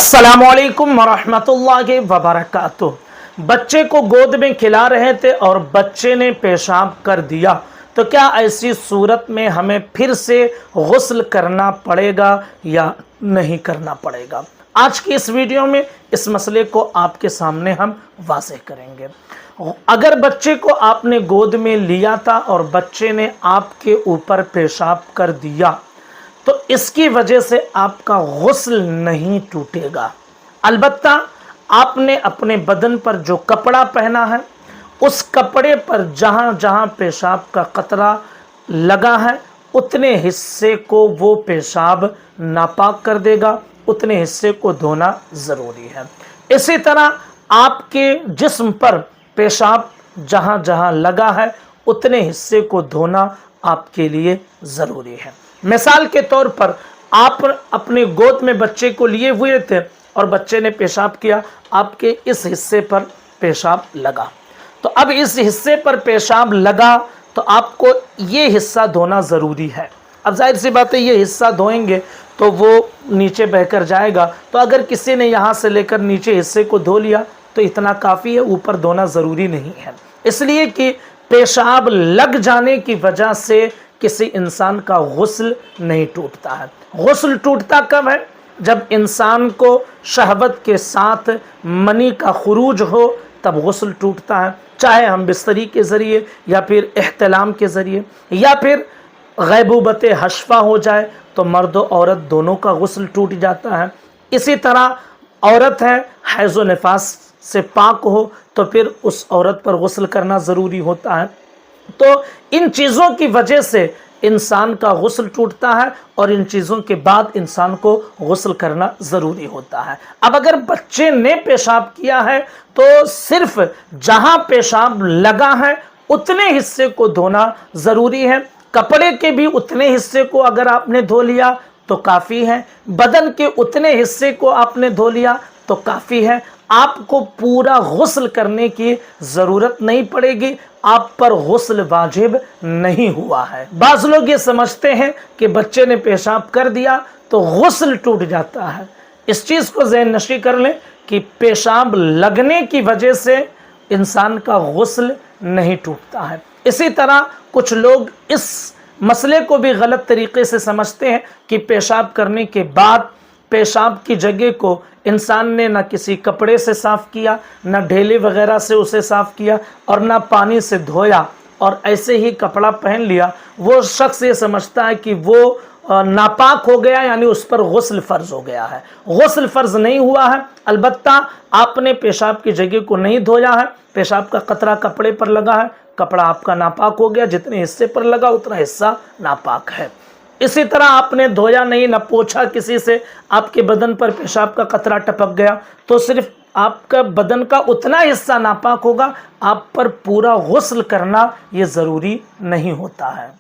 अस्सलामुअलैकुम वरहमतुल्लाहि वबरकातुह। बच्चे को गोद में खिला रहे थे और बच्चे ने पेशाब कर दिया, तो क्या ऐसी सूरत में हमें फिर से गुस्ल करना पड़ेगा या नहीं करना पड़ेगा? आज की इस वीडियो में इस मसले को आपके सामने हम वाज़ेह करेंगे। अगर बच्चे को आपने गोद में लिया था और बच्चे ने आपके ऊपर पेशाब कर दिया, तो इसकी वजह से आपका गुस्ल नहीं टूटेगा। अलबत्ता आपने अपने बदन पर जो कपड़ा पहना है, उस कपड़े पर जहाँ जहाँ पेशाब का कतरा लगा है, उतने हिस्से को वो पेशाब नापाक कर देगा, उतने हिस्से को धोना ज़रूरी है। इसी तरह आपके जिस्म पर पेशाब जहाँ जहाँ लगा है, उतने हिस्से को धोना आपके लिए ज़रूरी है। मिसाल के तौर पर आप अपने गोद में बच्चे को लिए हुए थे और बच्चे ने पेशाब किया, आपके इस हिस्से पर पेशाब लगा, तो अब इस हिस्से पर पेशाब लगा तो आपको ये हिस्सा धोना ज़रूरी है। अब जाहिर सी बात है, ये हिस्सा धोएंगे तो वो नीचे बहकर जाएगा, तो अगर किसी ने यहाँ से लेकर नीचे हिस्से को धो लिया तो इतना काफ़ी है, ऊपर धोना ज़रूरी नहीं है। इसलिए कि पेशाब लग जाने की वजह से किसी इंसान का गुस्ल नहीं टूटता है। गुस्ल टूटता कब है? जब इंसान को शहवत के साथ मनी का खुरूज हो, तब गुस्ल टूटता है। चाहे हम बिस्तरी के ज़रिए या फिर इह्तिलाम के ज़रिए या फिर गैबूबत हशफा हो जाए, तो मर्द और औरत दोनों का गुस्ल टूट जाता है। इसी तरह औरत है, हैज़ व निफास से पाक हो, तो फिर उस औरत पर गुस्ल करना ज़रूरी होता है। तो इन चीज़ों की वजह से इंसान का गुस्ल टूटता है और इन चीज़ों के बाद इंसान को गुस्ल करना ज़रूरी होता है। अब अगर बच्चे ने पेशाब किया है तो सिर्फ जहाँ पेशाब लगा है उतने हिस्से को धोना ज़रूरी है। कपड़े के भी उतने हिस्से को अगर आपने धो लिया तो काफ़ी है, बदन के उतने हिस्से को आपने धो लिया तो काफ़ी है। आपको पूरा गुस्ल करने की ज़रूरत नहीं पड़ेगी, आप पर गुस्ल वाजिब नहीं हुआ है। बाज़ लोग ये समझते हैं कि बच्चे ने पेशाब कर दिया तो गुस्ल टूट जाता है। इस चीज़ को ज़हन नशी कर लें कि पेशाब लगने की वजह से इंसान का गुस्ल नहीं टूटता है। इसी तरह कुछ लोग इस मसले को भी गलत तरीके से समझते हैं कि पेशाब करने के बाद पेशाब की जगह को इंसान ने ना किसी कपड़े से साफ़ किया, ना ढेले वगैरह से उसे साफ़ किया और ना पानी से धोया और ऐसे ही कपड़ा पहन लिया। वो शख्स ये समझता है कि वो नापाक हो गया, यानी उस पर गुस्ल फ़र्ज़ हो गया है। गुस्ल फ़र्ज़ नहीं हुआ है। अलबत्ता आपने पेशाब की जगह को नहीं धोया है, पेशाब का कतरा कपड़े पर लगा है, कपड़ा आपका नापाक हो गया, जितने हिस्से पर लगा उतना हिस्सा नापाक है। इसी तरह आपने धोया नहीं, न पोछा किसी से, आपके बदन पर पेशाब का कतरा टपक गया, तो सिर्फ आपका बदन का उतना हिस्सा नापाक होगा, आप पर पूरा गुस्ल करना ये ज़रूरी नहीं होता है।